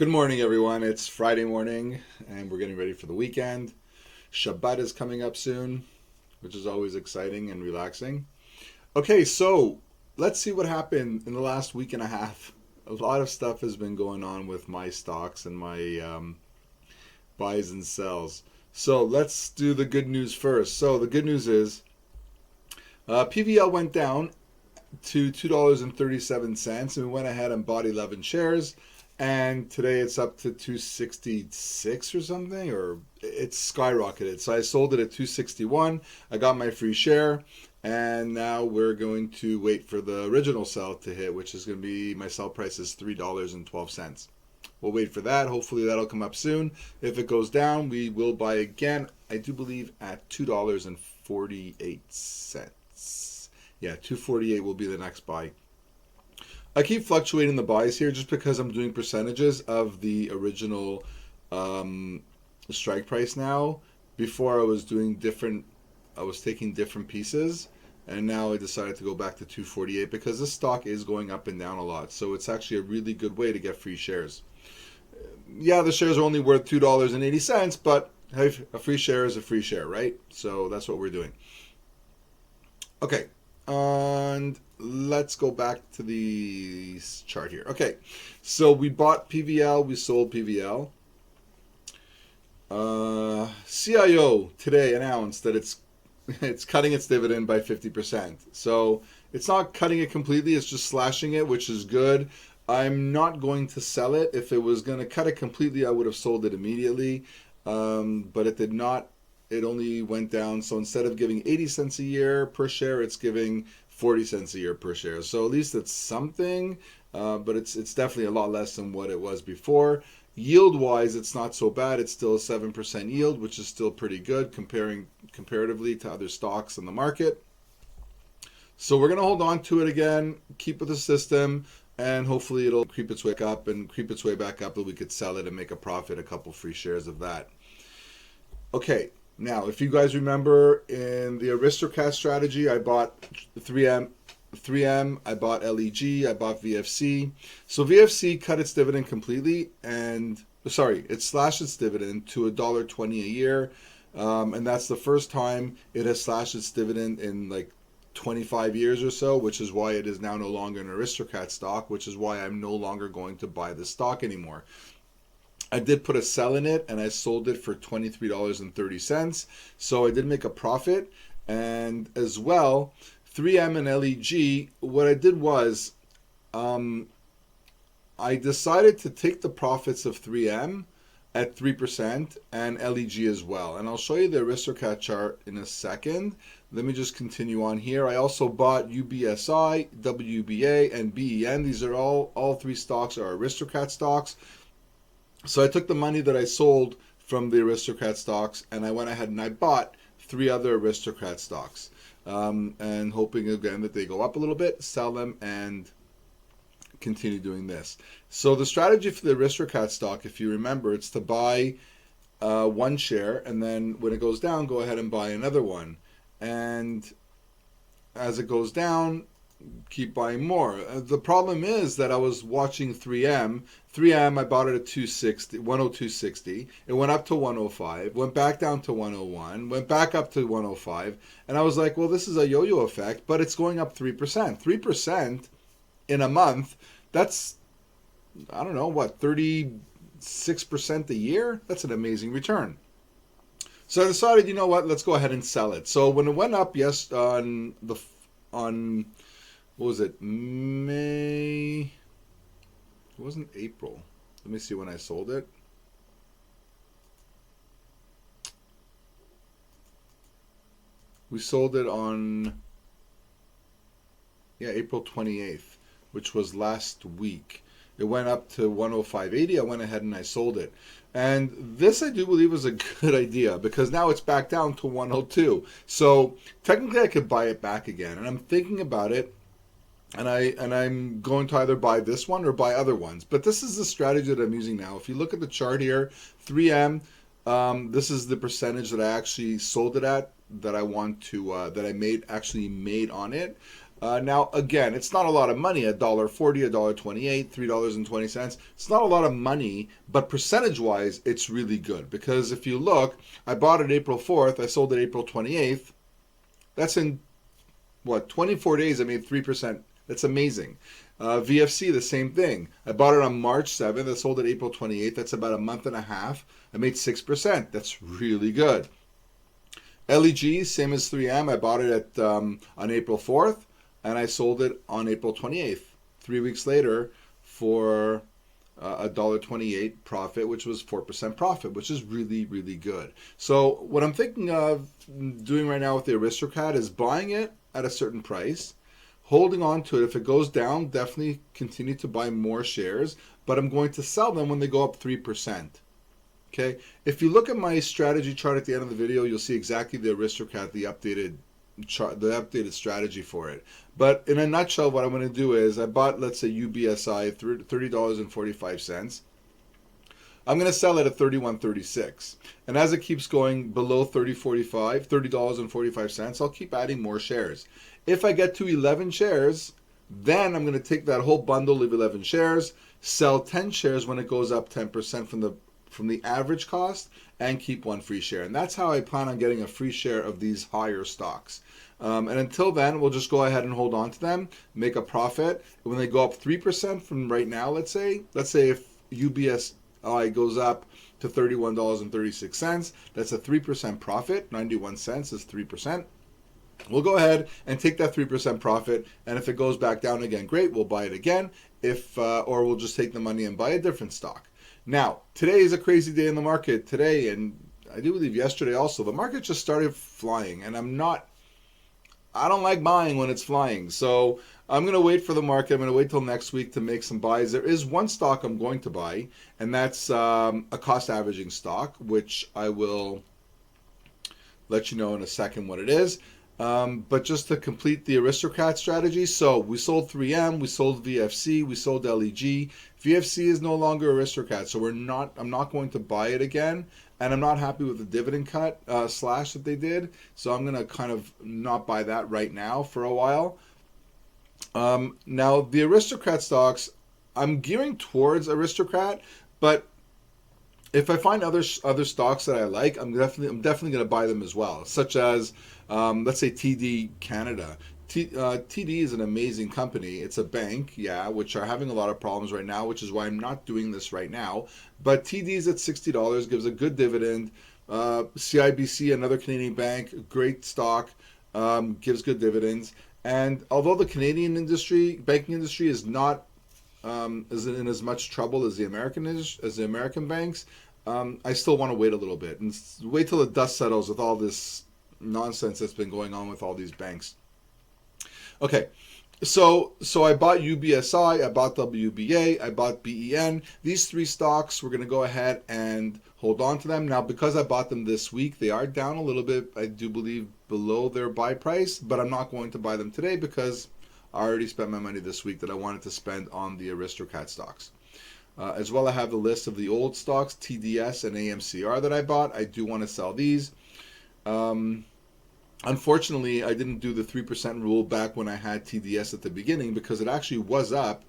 Good morning, everyone. It's Friday morning, and we're getting ready for the weekend. Shabbat is coming up soon, which is always exciting and relaxing. Okay, so let's see what happened in the last week and a half. A lot of stuff has been going on with my stocks and my buys and sells. So let's do the good news first. So the good news is PVL went down to $2.37, and we went ahead and bought 11 shares. And today it's up to 266 or something, or it's skyrocketed. So I sold it at 261. I got my free share, and now we're going to wait for the original sell to hit, which is going to be, my sell price is $3.12. We'll wait for that. Hopefully that'll come up soon. If it goes down, we will buy again, I do believe at $2.48. Yeah, 248 will be the next buy. I keep fluctuating the buys here just because I'm doing percentages of the original strike price now. Before I was doing different, I was taking different pieces, and now I decided to go back to 248 because this stock is going up and down a lot. So it's actually a really good way to get free shares. Yeah, the shares are only worth $2.80, but hey, a free share is a free share, right? So that's what we're doing. Okay, and let's go back to the chart here. Okay, so we bought PVL, we sold PVL. CIO today announced that it's cutting its dividend by 50%. So it's not cutting it completely, it's just slashing it, which is good. I'm not going to sell it. If it was going to cut it completely, I would have sold it immediately. But it did not. It only went down. So instead of giving 80 cents a year per share, it's giving 40 cents a year per share. So at least it's something, but it's definitely a lot less than what it was before. Yield-wise, it's not so bad. It's still a 7% yield, which is still pretty good comparatively to other stocks in the market. So we're going to hold on to it again, keep with the system, and hopefully it'll creep its way up and creep its way back up that we could sell it and make a profit, a couple free shares of that. Okay. Now, if you guys remember in the Aristocrat strategy, I bought 3M, I bought LEG, I bought VFC. So VFC cut its dividend completely, and it slashed its dividend to $1.20 a year, and that's the first time it has slashed its dividend in like 25 years or so, which is why it is now no longer an Aristocrat stock, which is why I'm no longer going to buy the stock anymore. I did put a sell in it, and I sold it for $23.30. So I did make a profit. And as well, 3M and LEG, what I did was I decided to take the profits of 3M at 3% and LEG as well. And I'll show you the Aristocrat chart in a second. Let me just continue on here. I also bought UBSI, WBA, and BEN. These are all three stocks are Aristocrat stocks. So I took the money that I sold from the Aristocrat stocks, and I went ahead and I bought 3 other Aristocrat stocks, and hoping again that they go up a little bit, sell them, and continue doing this. So the strategy for the Aristocrat stock, if you remember, it's to buy one share, and then when it goes down, go ahead and buy another one. And as it goes down, keep buying more. The problem is that I was watching 3M. 3M, I bought it at 102.60. It went up to 105, went back down to 101, went back up to 105, and I was like, well, this is a yo-yo effect, but it's going up 3%. 3% in a month, that's, I don't know, what, 36% a year? That's an amazing return. So I decided, you know what, let's go ahead and sell it. So when it went up, what was it? May. It wasn't April. Let me see when I sold it. We sold it on, April 28th, which was last week. It went up to 105.80. I went ahead and I sold it. And this I do believe is a good idea because now it's back down to 102. So technically I could buy it back again. And I'm thinking about it. And I'm going to either buy this one or buy other ones. But this is the strategy that I'm using now. If you look at the chart here, 3M, this is the percentage that I actually sold it at, that I want to, that I actually made on it. Now, again, it's not a lot of money, $1.40, $1.28, $3.20. It's not a lot of money, but percentage-wise, it's really good. Because if you look, I bought it April 4th, I sold it April 28th. That's in, 24 days, I made 3%. That's amazing. VFC, the same thing. I bought it on March 7th, I sold it April 28th. That's about a month and a half. I made 6%. That's really good. LEG, same as 3M. I bought it on April 4th. And I sold it on April 28th, 3 weeks later, for $1.28 profit, which was 4% profit, which is really, really good. So what I'm thinking of doing right now with the Aristocrat is buying it at a certain price, holding on to it. If it goes down, definitely continue to buy more shares, but I'm going to sell them when they go up 3%. Okay, if you look at my strategy chart at the end of the video, you'll see exactly the Aristocrat, the updated chart, the updated strategy for it. But in a nutshell, what I'm going to do is I bought, let's say, UBSI $30.45. I'm going to sell it at $31.36, and as it keeps going below $30.45, I'll keep adding more shares. If I get to 11 shares, then I'm going to take that whole bundle of 11 shares, sell 10 shares when it goes up 10% from the average cost, and keep one free share. And that's how I plan on getting a free share of these higher stocks. And until then, we'll just go ahead and hold on to them, make a profit. When they go up 3% from right now, let's say if UBSI goes up to $31.36, that's a 3% profit. 91 cents is 3%. We'll go ahead and take that 3% profit, and if it goes back down again, great, we'll buy it again. Or we'll just take the money and buy a different stock. Now, today is a crazy day in the market. Today, and I do believe yesterday also, the market just started flying, and I don't like buying when it's flying. So I'm going to wait for the market. I'm going to wait till next week to make some buys. There is one stock I'm going to buy, and that's a cost averaging stock, which I will let you know in a second what it is. But just to complete the Aristocrat strategy, so we sold 3M, we sold VFC, we sold LEG. VFC is no longer Aristocrat, so I'm not going to buy it again, and I'm not happy with the dividend cut slash that they did, so I'm going to kind of not buy that right now for a while. Now, the Aristocrat stocks, I'm gearing towards Aristocrat, but if I find other stocks that I like, I'm definitely going to buy them as well, such as let's say TD Canada. TD is an amazing company. It's a bank, yeah, which are having a lot of problems right now, which is why I'm not doing this right now. But TD is at $60, gives a good dividend. CIBC, another Canadian bank, great stock, gives good dividends. And although the Canadian banking industry is not isn't in as much trouble as the American banks, I still want to wait a little bit and wait till the dust settles with all this nonsense that's been going on with all these banks. Okay, so I bought UBSI, I bought WBA, I bought BEN. These three stocks, we're going to go ahead and hold on to them. Now, because I bought them this week, they are down a little bit, I do believe, below their buy price, but I'm not going to buy them today because I already spent my money this week that I wanted to spend on the Aristocrat stocks. As well, I have the list of the old stocks, TDS and AMCR, that I bought. I do want to sell these. Unfortunately, I didn't do the 3% rule back when I had TDS at the beginning because it actually was up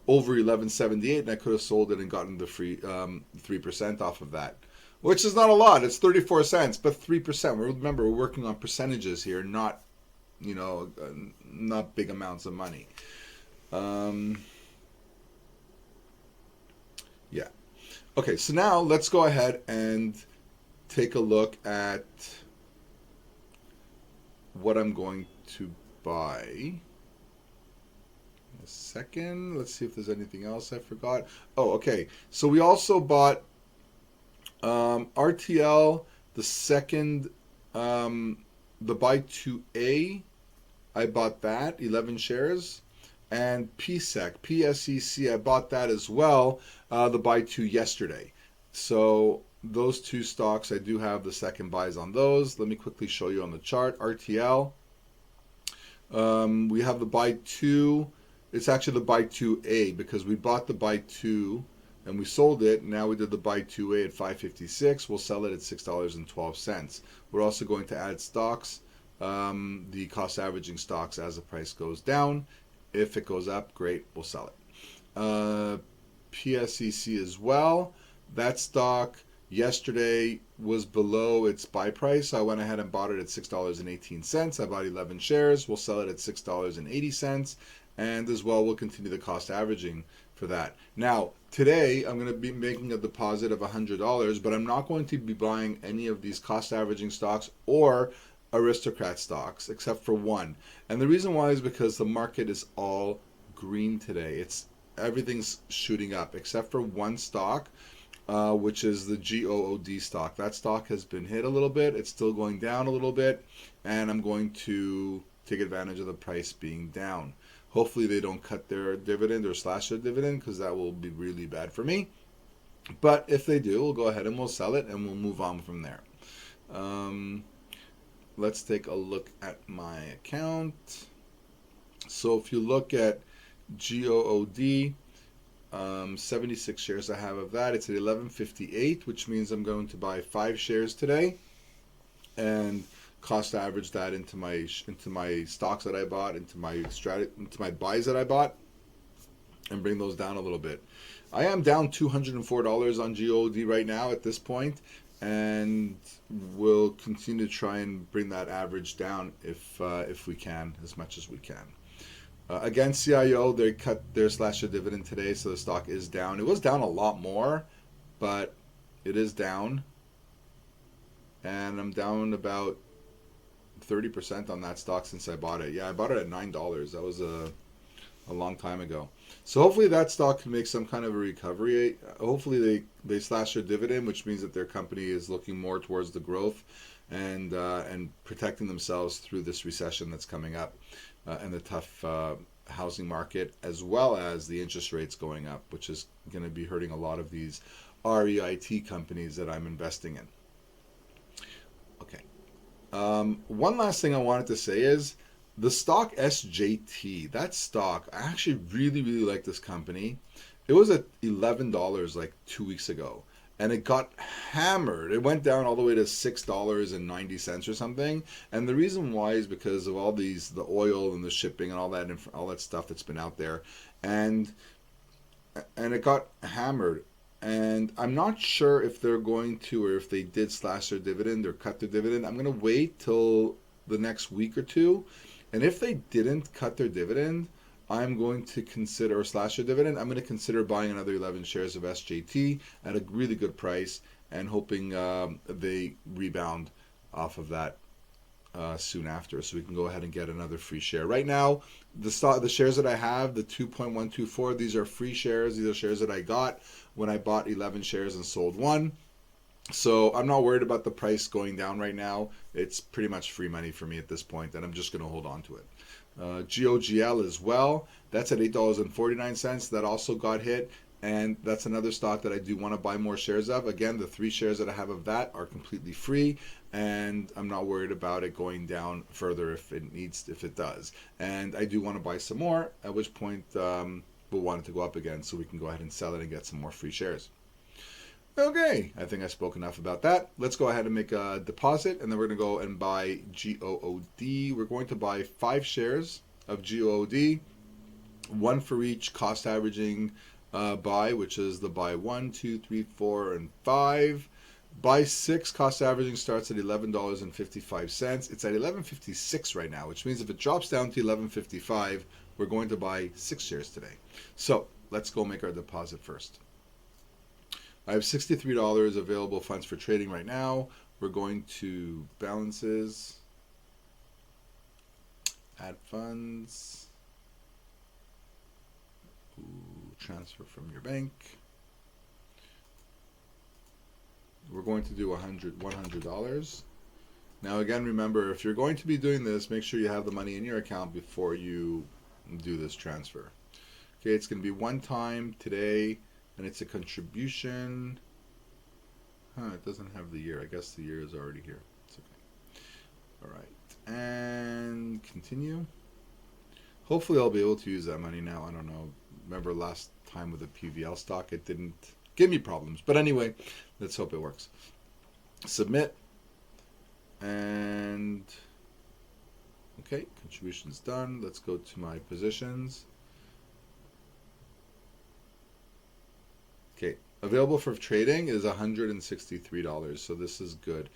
over 11.78, and I could have sold it and gotten the free 3% off of that, which is not a lot. It's 34 cents, but 3%. Remember, we're working on percentages here, not not big amounts of money. Yeah. Okay, so now let's go ahead and take a look at what I'm going to buy. A second. Let's see if there's anything else I forgot. Oh, okay. So we also bought RTL, the second, the Buy2A. I bought that, 11 shares. And PSEC, PSEC, I bought that as well, the Buy2 yesterday. So those two stocks, I do have the second buys on those. Let me quickly show you on the chart. RTL. We have the Buy2. It's actually the Buy2A because we bought the Buy2 and we sold it. Now we did the Buy2A at $5.56. We'll sell it at $6.12. We're also going to add stocks the cost averaging stocks as the price goes down. If it goes up, great, we'll sell it. PSEC as well. That stock yesterday was below its buy price. So I went ahead and bought it at $6.18. I bought 11 shares. We'll sell it at $6.80. And as well, we'll continue the cost averaging for that. Now, today, I'm going to be making a deposit of $100, but I'm not going to be buying any of these cost averaging stocks or Aristocrat stocks, except for one. And the reason why is because the market is all green today. Everything's shooting up, except for one stock, which is the GOOD stock. That stock has been hit a little bit. It's still going down a little bit, and I'm going to take advantage of the price being down. Hopefully they don't cut their dividend or slash their dividend, because that will be really bad for me. But if they do, we'll go ahead and we'll sell it, and we'll move on from there. Let's take a look at my account. So if you look at GOOD, 76 shares I have of that. It's at 11.58, which means I'm going to buy 5 shares today, and cost average that into my stocks that I bought, into my buys that I bought, and bring those down a little bit. I am down $204 on GOD right now at this point, and we'll continue to try and bring that average down if we can, as much as we can. Again, CIO, they cut their slash their dividend today, so the stock is down. It was down a lot more, but it is down, and I'm down about 30% on that stock since I bought it. Yeah, I bought it at $9. That was a long time ago. So hopefully that stock can make some kind of a recovery. Hopefully they slash their dividend, which means that their company is looking more towards the growth and protecting themselves through this recession that's coming up, and the tough housing market, as well as the interest rates going up, which is going to be hurting a lot of these REIT companies that I'm investing in. Okay. One last thing I wanted to say is the stock SJT. That stock, I actually really like this company. It was at $11 like 2 weeks ago, and it got hammered. It went down all the way to $6.90 or something. And the reason why is because of all the oil and the shipping and all that stuff that's been out there, and it got hammered. And I'm not sure if they're going to, or if they did slash their dividend or cut their dividend. I'm going to wait till the next week or two. And if they didn't cut their dividend, I'm going to consider, or slash their dividend, I'm going to consider buying another 11 shares of SJT at a really good price, and hoping they rebound off of that soon after, so we can go ahead and get another free share. Right now, the shares that I have, the 2.124, these are free shares. These are shares that I got when I bought 11 shares and sold 1. So I'm not worried about the price going down right now. It's pretty much free money for me at this point, and I'm just going to hold on to it. GOGL as well. That's at $8.49. That also got hit. And that's another stock that I do want to buy more shares of. Again, the 3 shares that I have of that are completely free, and I'm not worried about it going down further if it does. And I do want to buy some more, at which point we'll want it to go up again, so we can go ahead and sell it and get some more free shares. Okay, I think I spoke enough about that. Let's go ahead and make a deposit, and then we're going to go and buy GOOD. We're going to buy 5 shares of GOOD, 1 for each cost averaging buy, which is the buy 1, 2, 3, 4, and 5. Buy 6 cost averaging starts at $11.55. It's at $11.56 right now, which means if it drops down to $11.55, we're going to buy 6 shares today. So let's go make our deposit first. I have $63 available funds for trading right now. We're going to balances, add funds. Transfer from your bank. We're going to do $100. Now again, remember, if you're going to be doing this, make sure you have the money in your account before you do this transfer. Okay, it's going to be one time today, and it's a contribution. It doesn't have the year. I guess the year is already here. It's okay. All right, and continue. Hopefully I'll be able to use that money now. I don't know. Remember last time with the PVL stock, it didn't give me problems. But anyway, let's hope it works. Submit. And Okay, contribution's done. Let's go to my positions. Okay, available for trading is $163, so this is good.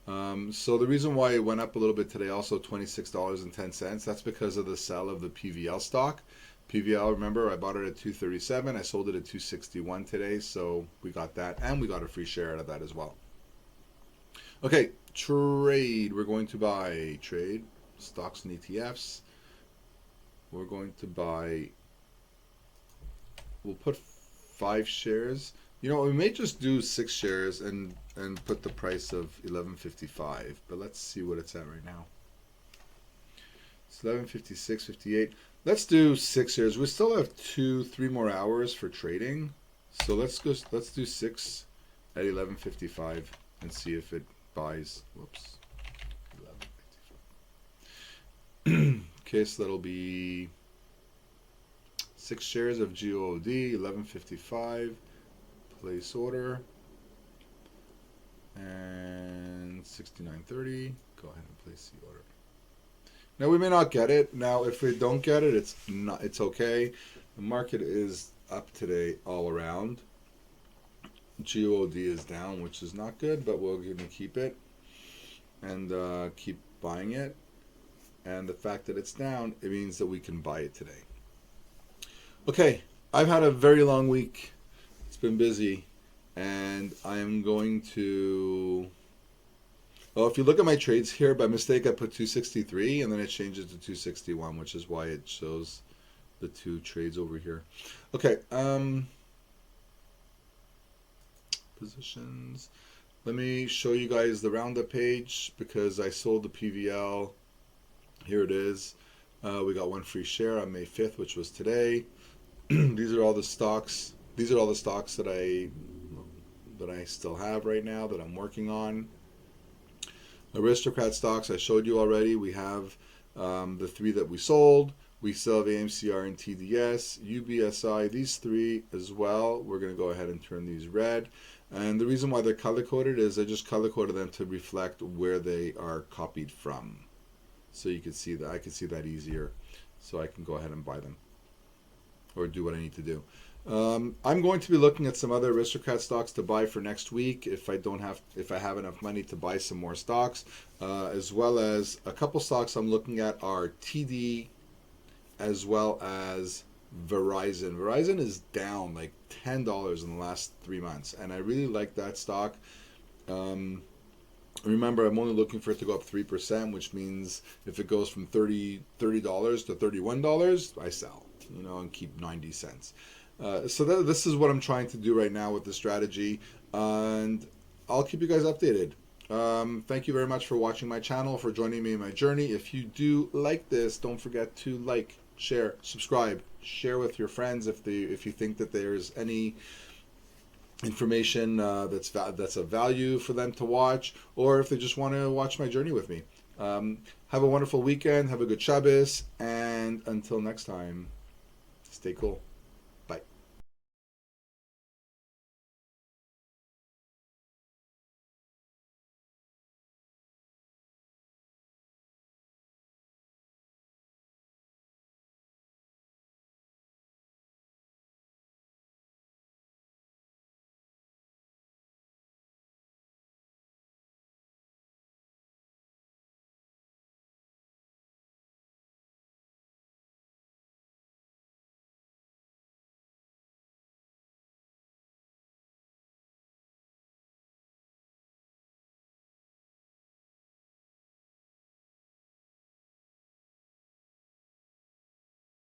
So the reason why it went up a little bit today, also $26.10, that's because of the sell of the PVL stock. PVL, remember, I bought it at $237, I sold it at $261 today, so we got that, and we got a free share out of that as well. Okay, trade. We're going to buy trade stocks and ETFs. We're going to buy, we'll put 5 shares. You know, we may just do 6 shares and put the price of $11.55, but let's see what it's at right now. It's $11.56.58. Let's do 6 shares. We still have 3 more hours for trading, so let's do 6 at $11.55 and see if it buys. Whoops. Okay, so that'll be 6 shares of GOD, $11.55. Place order, and $69.30. Go ahead and place the order. Now we may not get it. Now if we don't get it, it's okay. The market is up today all around. GOD is down, which is not good, but we're going to keep it and keep buying it. And the fact that it's down, it means that we can buy it today. Okay, I've had a very long week. It's been busy, and I am going to, well, if you look at my trades here, by mistake I put 263 and then it changes to 261, which is why it shows the 2 trades over here. Okay, positions. Let me show you guys the roundup page because I sold the PVL. Here it is. We got 1 free share on May 5th, which was today. These are all the stocks. These are all the stocks that I still have right now that I'm working on. Aristocrat stocks I showed you already. We have the 3 that we sold. We still have AMCR and TDS, UBSI, these 3 as well. We're going to go ahead and turn these red. And the reason why they're color-coded is I just color-coded them to reflect where they are copied from. So you can see that. I can see that easier. So I can go ahead and buy them or do what I need to do. I'm going to be looking at some other Aristocrat stocks to buy for next week if I have enough money to buy some more stocks, as well as a couple stocks I'm looking at are TD as well as Verizon. Verizon is down like $10 in the last 3 months, and I really like that stock. Remember, I'm only looking for it to go up 3%, which means if it goes from $30 to $31, I sell, and keep 90 cents. So this is what I'm trying to do right now with the strategy, and I'll keep you guys updated. Thank you very much for watching my channel, for joining me in my journey. If you do like this, don't forget to like, share, subscribe, share with your friends if you think that there's any information that's of value for them to watch, or if they just want to watch my journey with me. Have a wonderful weekend, have a good Shabbos, and until next time, stay cool.